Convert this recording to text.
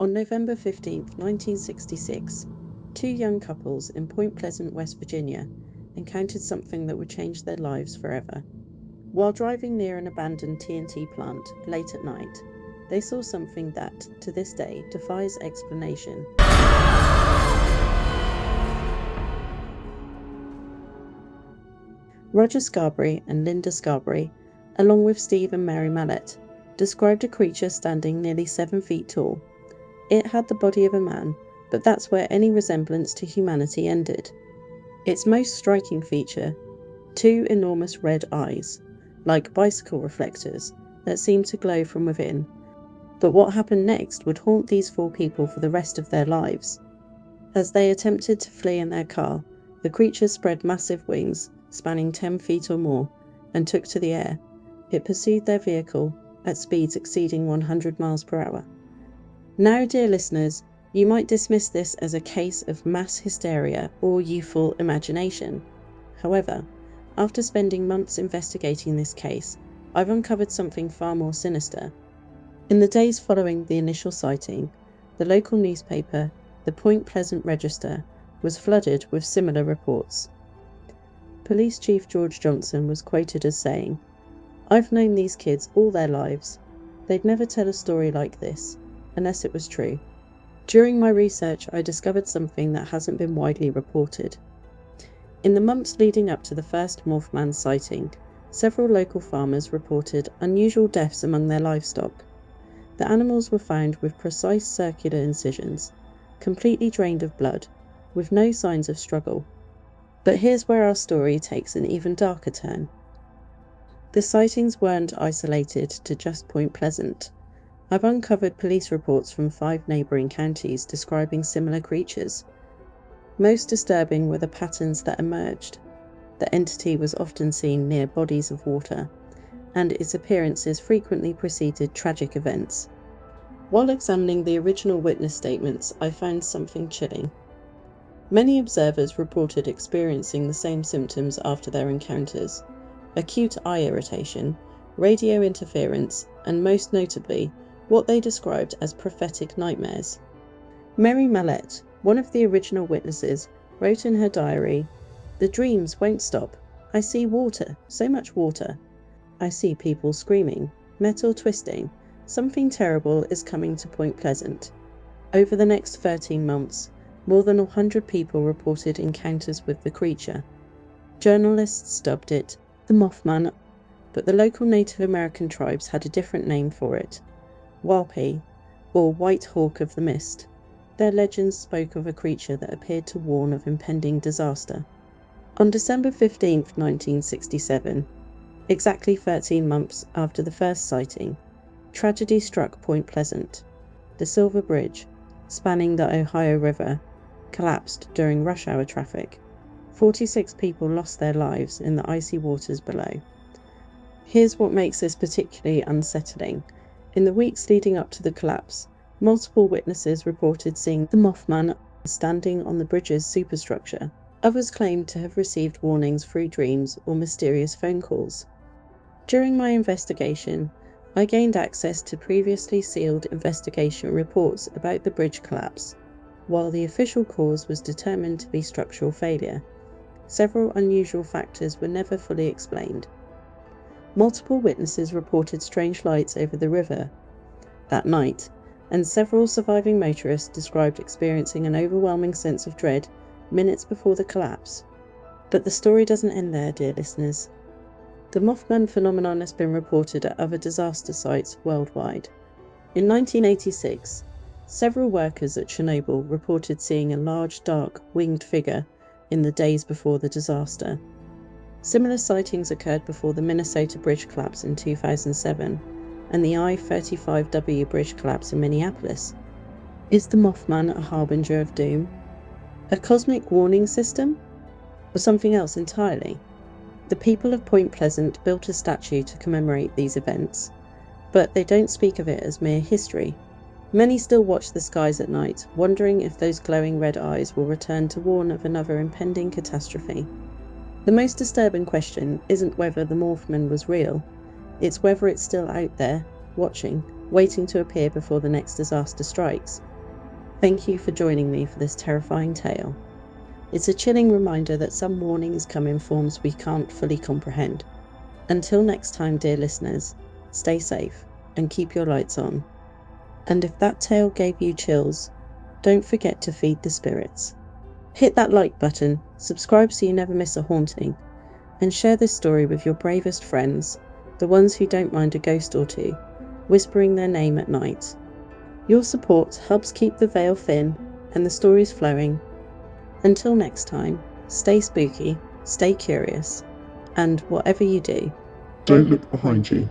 On November 15, 1966, two young couples in Point Pleasant, West Virginia, encountered something that would change their lives forever. While driving near an abandoned TNT plant late at night, they saw something that, to this day, defies explanation. Roger Scarborough and Linda Scarborough, along with Steve and Mary Mallett, described a creature standing nearly 7 feet tall. It had the body of a man, but that's where any resemblance to humanity ended. Its most striking feature, two enormous red eyes, like bicycle reflectors, that seemed to glow from within. But what happened next would haunt these 4 people for the rest of their lives. As they attempted to flee in their car, the creature spread massive wings, spanning 10 feet or more, and took to the air. It pursued their vehicle at speeds exceeding 100 miles per hour. Now, dear listeners, you might dismiss this as a case of mass hysteria or youthful imagination. However, after spending months investigating this case, I've uncovered something far more sinister. In the days following the initial sighting, the local newspaper, the Point Pleasant Register, was flooded with similar reports. Police Chief George Johnson was quoted as saying, "I've known these kids all their lives. They'd never tell a story like this, unless it was true." During my research, I discovered something that hasn't been widely reported. In the months leading up to the first Mothman sighting, several local farmers reported unusual deaths among their livestock. The animals were found with precise circular incisions, completely drained of blood, with no signs of struggle. But here's where our story takes an even darker turn. The sightings weren't isolated to just Point Pleasant. I've uncovered police reports from 5 neighbouring counties describing similar creatures. Most disturbing were the patterns that emerged. The entity was often seen near bodies of water, and its appearances frequently preceded tragic events. While examining the original witness statements, I found something chilling. Many observers reported experiencing the same symptoms after their encounters: acute eye irritation, radio interference, and most notably, what they described as prophetic nightmares. Mary Mallett, one of the original witnesses, wrote in her diary, "The dreams won't stop. I see water, so much water. I see people screaming, metal twisting. Something terrible is coming to Point Pleasant." Over the next 13 months, more than 100 people reported encounters with the creature. Journalists dubbed it the Mothman, but the local Native American tribes had a different name for it: Waupee, or White Hawk of the Mist. Their legends spoke of a creature that appeared to warn of impending disaster. On December 15, 1967, exactly 13 months after the first sighting, tragedy struck Point Pleasant. The Silver Bridge, spanning the Ohio River, collapsed during rush hour traffic. 46 people lost their lives in the icy waters below. Here's what makes this particularly unsettling. In the weeks leading up to the collapse, multiple witnesses reported seeing the Mothman standing on the bridge's superstructure. Others claimed to have received warnings through dreams or mysterious phone calls. During my investigation, I gained access to previously sealed investigation reports about the bridge collapse. While the official cause was determined to be structural failure, several unusual factors were never fully explained. Multiple witnesses reported strange lights over the river that night, and several surviving motorists described experiencing an overwhelming sense of dread minutes before the collapse. But the story doesn't end there, dear listeners. The Mothman phenomenon has been reported at other disaster sites worldwide. In 1986, several workers at Chernobyl reported seeing a large, dark, winged figure in the days before the disaster. Similar sightings occurred before the Minnesota bridge collapse in 2007 and the I-35W bridge collapse in Minneapolis. Is the Mothman a harbinger of doom? A cosmic warning system? Or something else entirely? The people of Point Pleasant built a statue to commemorate these events, but they don't speak of it as mere history. Many still watch the skies at night, wondering if those glowing red eyes will return to warn of another impending catastrophe. The most disturbing question isn't whether the Mothman was real, it's whether it's still out there, watching, waiting to appear before the next disaster strikes. Thank you for joining me for this terrifying tale. It's a chilling reminder that some warnings come in forms we can't fully comprehend. Until next time, dear listeners, stay safe and keep your lights on. And if that tale gave you chills, don't forget to feed the spirits. Hit that like button, subscribe so you never miss a haunting, and share this story with your bravest friends, the ones who don't mind a ghost or two, whispering their name at night. Your support helps keep the veil thin and the stories flowing. Until next time, stay spooky, stay curious, and whatever you do, Don't look behind you.